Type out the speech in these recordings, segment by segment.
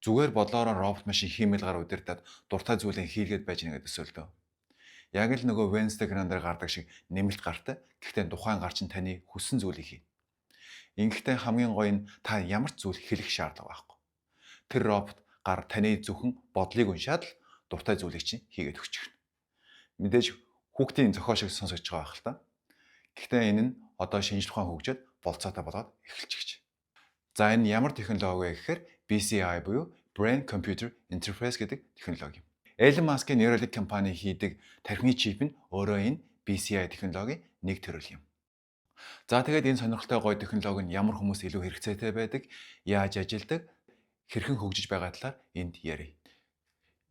Зүгээр бодлоороо робот машин хиймэл удирдаад дуртай зүйлээ хийлгээд байж нэгэд төсөөлдөө. Яг л нөгөө Wednesday calendar гардаг шиг нэмэлт гартай. Гэхдээ тухайн гар чинь таны хүссэн зүйлийг хий. Ингэхдээ хамгийн гоё нь та ямар ч зүйл хэлэх шаардлага байхгүй. Тэр робот гар таны зөвхөн бодлыг уншаад л дуртай зүйлийг чинь хийгээд өгчихнэ. Мэдээж хүүхдийн зохиол шиг сонсогдож байгаа байх л та. Гэхдээ энэ нь одоо шинжлэх ухаан хөгжөөд болцоотой болоод эхэлчихэж. За энэ ямар технологи вэ гэхээр BCI буюу Brain Computer Interface гэдэг технологи юм. Elon Musk-ийн Neuralink компани хийдэг тархины чип нь өөрөө энэ BCI технологийн нэг төрөл юм. За тэгээд энэ сонирхолтой гоё технологи нь ямар хүмүүс илүү хэрэгцээтэй байдаг, яаж ажилладаг, хэрхэн хөгжиж байгаа талаар энд ярив.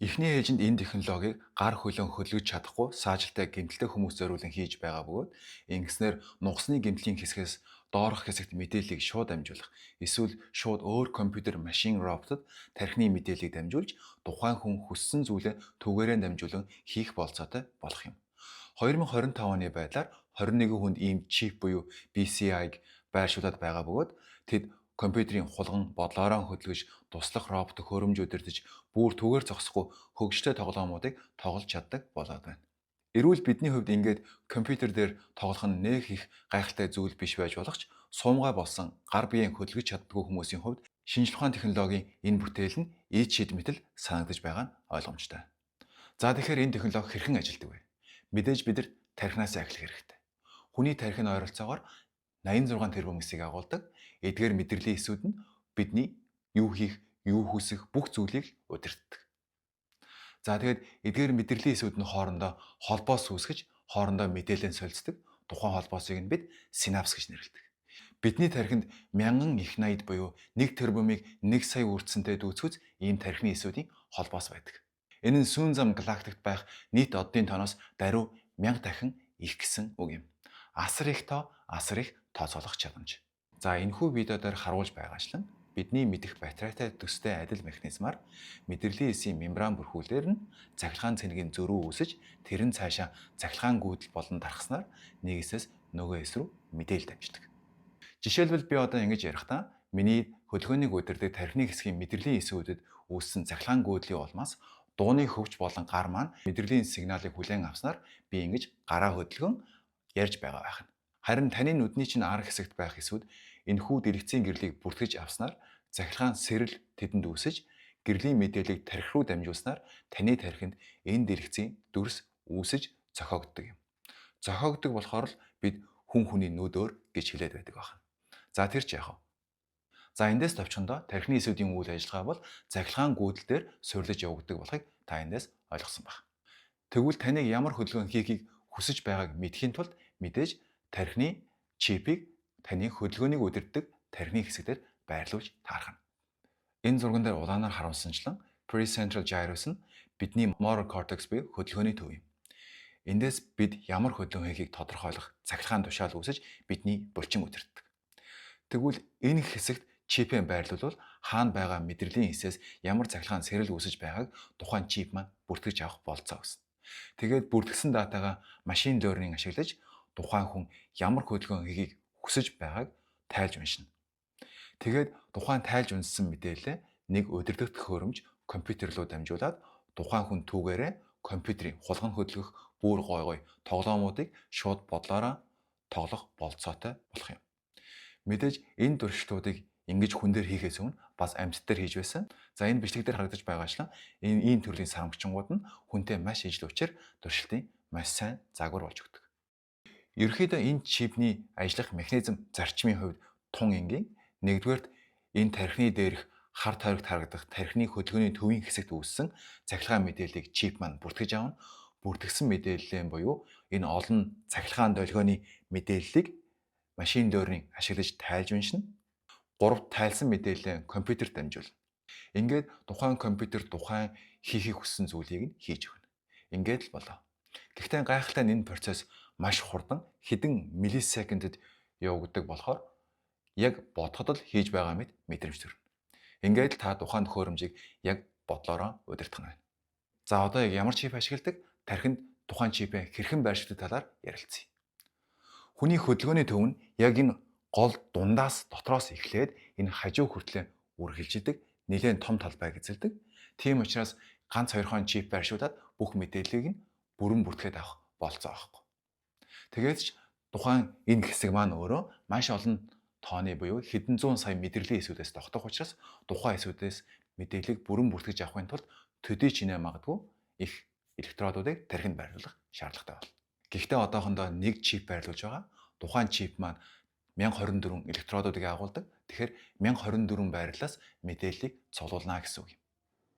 Эхний ээлжинд энэ технологиг гар хөлөн хөлгөж чадахгүй саажилтай гэмтэлтэй хүмүүс зориулан хийж байгаа бөгөөд ингэснээр нугасны гэмтлийн хэсгээс доорх хэсэгт мэдээллийг шууд дамжуулах эсвэл шууд өөр компьютер машин роботод тархины мэдээллийг дамжуулж тухайн хүн хүссэн зүйлээ түгээрээ дамжуулан хийх болцоотой болох юм. 2025 оны байдлаар 21 хүнд ийм чип буюу BCI-г байршуулад байгаа бөгөөд тэд компьютерийн хулган бодлоороо хөдөлгөж туслах роботыг хөрөмж удирдах бүр түгээр зогсохгүй хөгжөлтэй тоглоомуудыг тоглож чаддаг болоод байна. Эрүүл бидний хувьд ингээд компьютер дээр тоглох нь нэг их гайхалтай зүйл биш байж болох ч суумгай болсон гар биеийн хөдөлгөж чаддгүй хүмүүсийн хувьд шинжлэх ухааны технологийн энэ бүтээл нь ийд шийдмэтэл санагдаж байгаа нь ойлгомжтой. За тэгэхээр энэ технологи хэрхэн ажилладаг вэ? Мэдээж бид нар тархинаас эхлэх хэрэгтэй. Хүний тархины ойролцоогоор 86 тэрбум эсийг агуулдаг. Эдгээр мэдрэлийн эсүүд нь бидний юу хийх, юу хүсэх бүх зүйлийг удирддаг. За тэгээд эдгээр мэдрэлийн эсүүд нь хоорондоо холбоо сүүсгэж, хоорондоо мэдээлэл солилцдог. Тухайн холбоосыг нь бид синапс гэж нэрлэдэг. Бидний тархинд мянган их наяд буюу 1 тэрбумыг 1 сая үрдсэнтэй дүүцгэж ийм тархины эсүүдийн холбоос байдаг. Энэ нь сүүн зам галактикт байх нийт оддын тооноос даруй 1000 дахин их гэсэн үг юм. Асар их тооцоолох чадамж. За энэхүү видео дээр харуулж байгаачлан бидний мэдих батарейтай төстэй адил механизмаар мэдрэлийн эсийн мембран бүрхүүлээр нь цахилгаан цэнэгийн зөрүү үүсэж тэр нь цаашаа цахилгаан гүйдэл болон дарахснаар нэг эсээс нөгөө эс рүү мэдээлэл дамждаг. Жишээлбэл би одоо ингэж ярихдаа миний хөдөлгөөнийг удирдах тархины хэсгийн мэдрэлийн эсүүдэд үүссэн цахилгаан гүйдлийн улмаас дууны хөвч болон гар маань мэдрэлийн сигналыг хүлээн авснаар би ингэж гараа хөдөлгөн ярьж байгаа байх нь. Харин таны нүдний чинь ар хэсэгт байх эсүүд энэхүү дэлгэцийн гэрлийг бүртгэж авснаар цахилгаан сэрэл тэдэнд үүсэж гэрлийн мэдээллийг тархи руу дамжуулснаар таны тархинд энэ дэлгэцийн дүрс үүсэж зохиогддог юм. Зохиогддог болохоор л бид хүн хүний нүдөр гэж хэлээд байдаг байна. За тэр ч яах вэ? За эндээс товчхондоо тархины эсүүдийн үйл ажиллагаа бол цахилгаан гүйдэл дээр суйрлаж явагддаг болохыг та эндээс ойлгосон байна. Тэгвэл таныг ямар хөдөлгөөн хийхийг хүсэж байгааг мэдхийн тулд мэдээж тархины чипийг таны хөдөлгөөнийг удирддаг тархины хэсэгтэр байрлуулж таарах нь. Энэ зурган дээр улаанаар харуулсанчлан Precentral Gyrus нь бидний motor cortex буюу хөдөлгөөний төв юм. Эндээс бид ямар хөдөлгөөн хийхийг тодорхойлох цахилгаан тушаал үүсэж бидний булчин удирддаг. Тэгвэл энэ хэсэгт чипээ байрлуулвал хаана байгаа мэдрэлийн хэсээс ямар цахилгаан сэрэл үүсэж байгааг тухайн чип маань бүртгэж авах болцоо өгсөн. Тэгээд бүртгэсэн датагаа машин learning ашиглаж тухайн хүн ямар хөдөлгөөн хийхийг хүсэж байгааг тайлж уншина. Тэгээд тухайн тайлж уншсан мэдээлэл нэг удирдах төхөөрөмж компьютер руу дамжуулаад тухайн хүн түүгээрээ компьютерийн хулган хөдөлгөх бүр гой тоглоомуудыг шууд бодлоороо тоглох болцоотой болох юм. Мэдээж энэ туршилтуудыг ингэж хүн дээр хийхээс өмнө бас амьтад дээр хийж байсан. За энэ бичлэг дээр харагдаж байгаачлан энэ төрлийн сармагчингууд нь хүнтэй маш ижил учир туршилтын маш сайн загвар болж өгдөг. Ерөнхийдөө энэ чипний ажиллах механизм зарчмын хувьд тун энгийн. Нэгдүгээрт энэ тархины дээрх хар тойрогт харагдах тархины хөдөлгөөний төвийн хэсэгт үүссэн цахилгаан мэдээллийг чип маань бүртгэж авна. Бүртгэсэн мэдээллээ буюу энэ олон цахилгаан долгионы мэдээллийг машин learning ашиглаж тайлж уншина. 3 тайлсан мэдээлэл компьютерт дамжуулна. Ингээд тухайн компьютер тухайн хийхийг хүссэн зүйлийг нь хийж өгнө. Ингээд л болоо. Гэхдээ гайхалтай нь энэ процесс маш хурдан хэдэн миллисекундэд явагддаг болохоор яг бодоход л хийж байгаа мэт мэдрэмж төрнө. Ингээд л та тухайн төхөөрөмжийг яг бодлороо удирдах нь байна. За одоо яг ямар чип ашигладаг, тархинд тухайн чипээ хэрхэн байршуулдаг талаар ярилцъя. Хүний хөдөлгөөний төв нь яг энэ гол дундаас дотроос эхлээд энэ хажуу хүртлээр үргэлжилдэг нэлээд том талбайг эзэлдэг. Тийм учраас ганц 2 чип байршуулад бүх мэдээллийг нь бүрэн бүртгээд авах болцоо авахгүй. Тэгээд ч тухайн энэ хэсэг маань өөрөө маш олон тооны буюу хэдэн зуун сая мэдрэлийн эсүүдээс тогтох учраас тухайн эсүүдээс мэдээллийг бүрэн бүртгэж авахын тулд төдий чинээ магадгүй их электродуудыг тархинд байрлуулах шаардлагатай байна. Гэхдээ одоохондоо нэг чип байрлуулж байгаа. Тухайн чип маань 1024 электродуудыг агуулдаг. Тэгэхээр 1024 байрлалаас мэдээллийг цуглуулна гэсэн үг юм.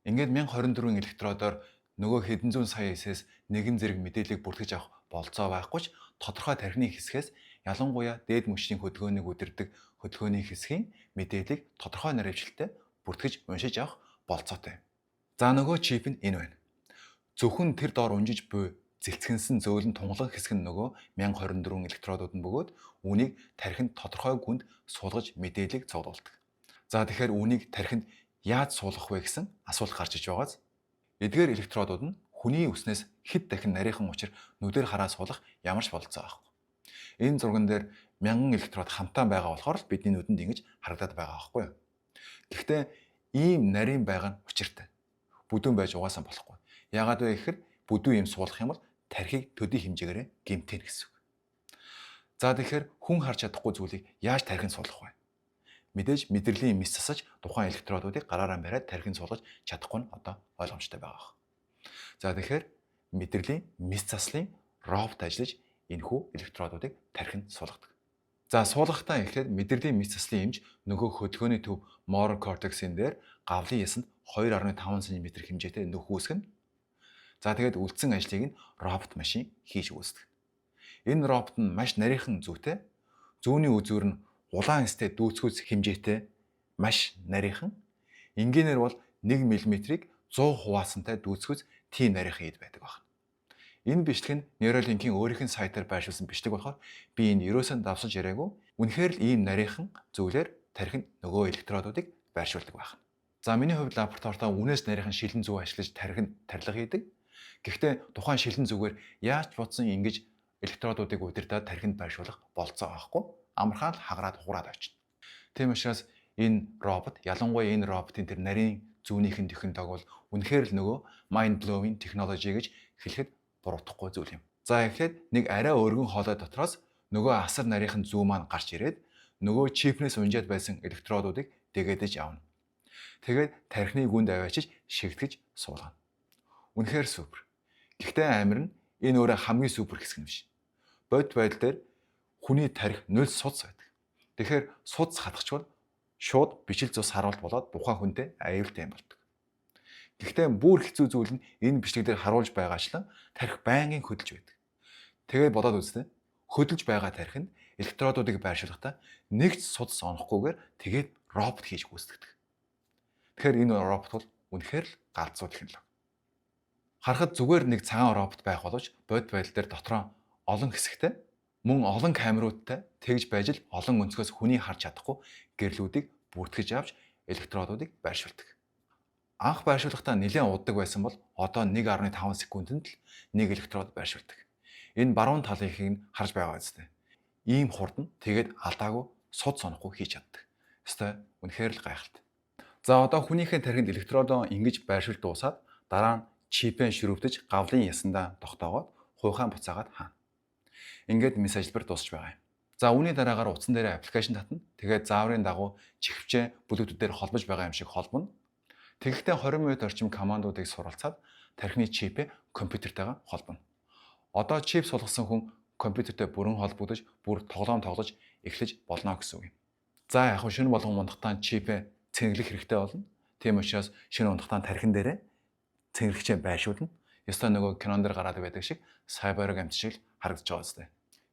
Ингээд 1024 электродоор нөгөө хэдэн зуун сая эсээс нэгэн зэрэг мэдээллийг бүртгэж авах болцоо байхгүй ч тодорхой тархины хэсгээс ялангуяа дээд мөчийн хөдөлгөөнийг үдирдэг хөдөлгөөний хэсгийн мэдээллийг тодорхой наривчлалтай бүртгэж уншиж авах болцоотой. За нөгөө чип нь энэ байна. Зөвхөн тэр доор унжиж буй зэлцгэнсэн зөөлөн тунгалаг хэсэг нь нөгөө 1024 электродууд нь бөгөөд үүнийг тархинд тодорхой гүнд суулгаж мэдээллийг цуглуулдаг. За тэгэхээр үүнийг тархинд яаж суулгах вэ гэсэн асуулт гарч иж байгааз. Эдгээр электродууд нь хүний үснээс хэд дахин нарийнхан учир нүдээр хараа суулгах ямар ч болцоо байхгүй. Энэ зурган дээр 1000 электрод хамтаа байгаа болохоор л бидний нүдэнд ингэж харагдаад байгаа байхгүй юу? Гэхдээ ийм нарийн байгаа нь учиртай. Бүдүүн байж угаасаа болохгүй. Яагаад вэ гэхээр бүдүүн юм суулгах юм бол тархийг төдий хэмжээгээр гэмтэнэ гэсэн үг. За тэгэхээр хүн харж чадахгүй зүйлийг яаж тархинд суулгах вэ? Мэдээж мэдрэлийн мэс засаж тухайн электродуудыг гараараа бариад тархинд суулгаж чадахгүй нь одоо ойлгомжтой байгаа. За тэгэхээр мэдрэлийн мэс заслын робот ажиллаж энэхүү электродуудыг тархинд суулгадаг. За суулгахтаа эхлээд мэдрэлийн мэс заслын эмч нөгөө хөдөлгөөний төв motor cortex-ын дээр гавлын ясанд 2.5 см хэмжээтэй нөх үүсгэнэ. За тэгээд үлдсэн ажлыг нь робот машин хийж үүсдэг. Энэ робот нь маш нарийнхан зүйтэй. Зүүнний үзүүр нь улаан эстэй дүүцгүүц хэмжээтэй маш нарийнхан. Энгийнээр бол 1 мм-ийг 100 хуваасантай дүүцгүүц тийм нарийнхан ид байдаг байна. Энэ бичлэг нь Neuralink-ийн өөрийнх нь сайтаар байршуулсан бичлэг болохоор би энэ ерөөсөө давсаж яриаггүй. Үнэхээр л ийм нарийнхан зүйлээр тархинд нөгөө электродуудыг байршуулдаг байна. За миний хувьд лабораторитой үнээс нарийнхан шилэн зүг ашиглаж тархинд тарилга хийдэг. Гэхдээ тухайн шилэн зүгээр яаж бодсон ингэж электродуудыг удирдаад тархинд байршуулах болцоо авахгүй. Амархан л хагараад хугараад очино. Тийм учраас энэ робот, ялангуяа энэ роботын тэр нарийн зүүнийхэн технологи бол үнэхээр л нөгөө mind blowing technology гэж хэлэхэд буруудахгүй зүйл юм. За эхлээд нэг арай өргөн хоолой дотроос нөгөө асар нарийнхан зүү маань гарч ирээд нөгөө чипнээс унжаад байсан электродуудыг дэгэдэж авна. Тэгээд тархины гүнд аваачиж шигтгэж суулгана. Үнэхээр супер. Гэхдээ амир нь энэ өөрөө хамгийн супер хэсэг юм биш. Бодит байдал дээр хүний тарих 0 судас байдаг. Тэгэхээр судас хатгачвал шууд бичил зус харуулт болоод тухайн хүнтэй аюултай юм болдог. Гэхдээ бүр хэцүү зүйл нь энэ бичлэгээр харуулж байгаачлан тарих байнгын хөдөлж байдаг. Тэгээд бодоод үзтээ. Хөдөлж байгаа тархинд электродуудыг байршуулахдаа нэг ч судас онохгүйгээр тэгээд робот хийж гүйцэтгэдэг. Тэгэхээр энэ робот бол үнэхээр л галзуу технологи. Харахад зүгээр нэг цагаан робот байх боловч бодит байдал дээр дотроо олон хэсэгтэй мөн олон камеруудтай тэгж байж л олон өнцгөөс хүний харж чадахгүй гэрлүүдийг бүртгэж авч электродуудыг байршуулдаг. Анх байршуулахдаа нэлээд уддаг байсан бол одоо 1.5 секундэд л нэг электрод байршуулдаг. Энэ баруун талынхыг нь харж байгаа үстэй. Ийм хурдан тэгээд алдаагүй суд сонохгүй хийж чаддаг. Өстой үнэхээр л гайхалтай. За одоо хүнийхээ тархинд электродоо ингэж байршуулж дуусаад дараа нь чипээ ширүүвдэж гавлын ясандаа тогтоогоод хуйхаан буцаагаад хаана. Ингээд мессеж хэлбэр дуусч байгаа юм. За үүний дараагаар утсан дээр аппликейшн татна. Тэгээд зааврын дагуу чихвчээ Bluetooth-ээр холбож байгаа юм шиг холбоно. Тэгэхдээ 20 минут орчим командуудыг суралцаад тархины чипээ компьютертайгаа холбоно. Одоо чип сулгасан хүн компьютертэй бүрэн холбогдож, бүр тоглоом тоглож эхлэж болно гэсэн үг юм. За яг шинэ болгон унтахтаа чипээ цэнэглэх хэрэгтэй болно. Тийм учраас шинэ унтахтаа тархин дээрээ цэнэглэгчээ байршуулна. Ёстой нөгөө кинон дээр гараад байдаг шиг сайберог амт шиг харагдаж байгаа үстэй.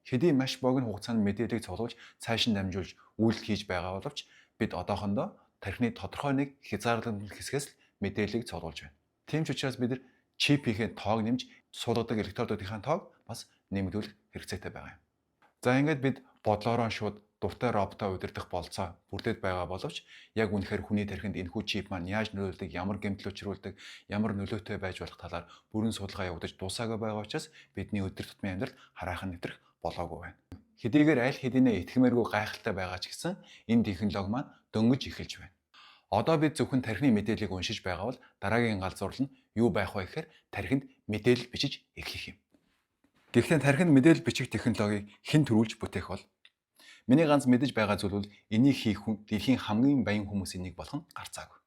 Хэдий маш богино хугацаанд мэдээллийг цуглуулж цааш нь дамжуулж үйлдэл хийж байгаа боловч бид одоохондоо тархины тодорхой нэг хязгаарлалт хэсгээс л мэдээллийг цуглуулж байна. Тийм ч учраас бид чипийнхээ тоог нэмж суулгадаг электродуудынхаа тоог бас нэмэгдүүлэх хэрэгцээтэй байгаа юм. За ингээд бид бодлороо шууд дуртай роботоо удирдах болцоо бүрдээд байгаа боловч яг үнэхээр хүний тархинд энэхүү чип маань яаж нөлөөлдөг, ямар гэмтэл учруулдаг, ямар нөлөөтэй байж болох талаар бүрэн судалгаа явагдаж дуусаагүй байгаа учраас бидний өдөр тутмын амьдрал хараахан нэвтрэх болоогүй байна. Хэдийгээр аль хэдийнэ итгэмээргүй гайхалтай байгаа ч гэсэн энэ технологи маань дөнгөж эхэлж байна. Одоо бид зөвхөн тархины мэдээллийг уншиж байгаа бол дараагийн галзуурал нь юу байх вэ гэхээр тархинд мэдээлэл бичиж эхлэх юм. Гэхдээ тархинд мэдээлэл бичих технологиг хэн төрүүлж бүтээх бол? Миний ганц мэдэж байгаа зүйл бол энийг хийх хүн дэлхийн хамгийн баян хүмүүсийн нэг болох нь гарцаагүй.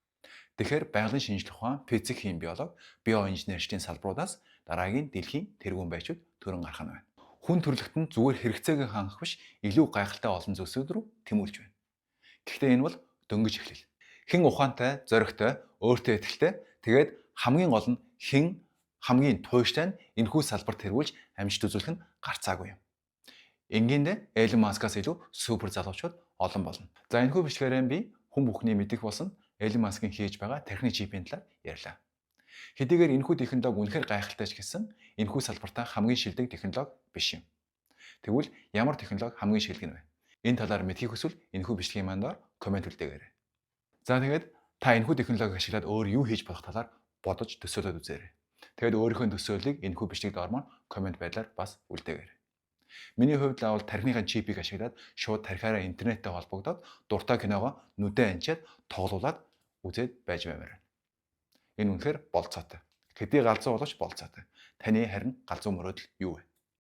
Тэгэхээр байгалийн шинжлэх ухаан, физик, хим биолог, биоинженерчдийн салбаруудаас дараагийн дэлхийн тэргуун байчуд төрөн гарах нь байна. Хүн төрлөختөнд зүгээр хэрэгцээг хангах биш, илүү гайхалтай олон зүйлсүүд рүү тэмүүлж байна. Гэхдээ энэ бол дөнгөж эхлэл. Хэн ухаантай, зоригтой, өөртөө итгэлтэй, тэгээд хамгийн гол нь хэн хамгийн туйштай нь энэхүү салбарт тэргүүлж амжилт үзүүлэх нь гарцаагүй юм. Энгийндээ Элон Маскаас илүү супер залуучууд олон болно. За энэхүү бичлэгээрээ би хүн бүхний мэдих болсон Элон Маскын хийж байгаа тархины чипийн талаар ярьлаа. Хэдийгээр энэхүү технологи үнэхээр гайхалтай ч гэсэн энэхүү салбартаа хамгийн шилдэг технологи биш юм. Тэгвэл ямар технологи хамгийн шилдэг нь вэ? Энэ талаар мэдхийг хүсвэл энэхүү бичлэгийн мандаар комент үлдээгээрэй. За тэгээд та энэхүү технологиг ашиглаад өөр юу хийж болох талаар бодож төсөөлөд үзээрэй. Тэгээд өөрийнхөө төсөөллийг энэхүү бичлэг доор маань комент байдлаар бас үлдээгээрэй. Миний хувьд л тархиныхаа чипийг ашиглаад шууд тархиараа интернеттэй холбогдоод дуртай киногоо нүдэн анчаад тоглуулад үзээд байж баймаар. Энэ үнэхээр болцоотой. Хэдий галзуу боловч болцоотой. Таны харин галзуу мөрөөдөл юу вэ?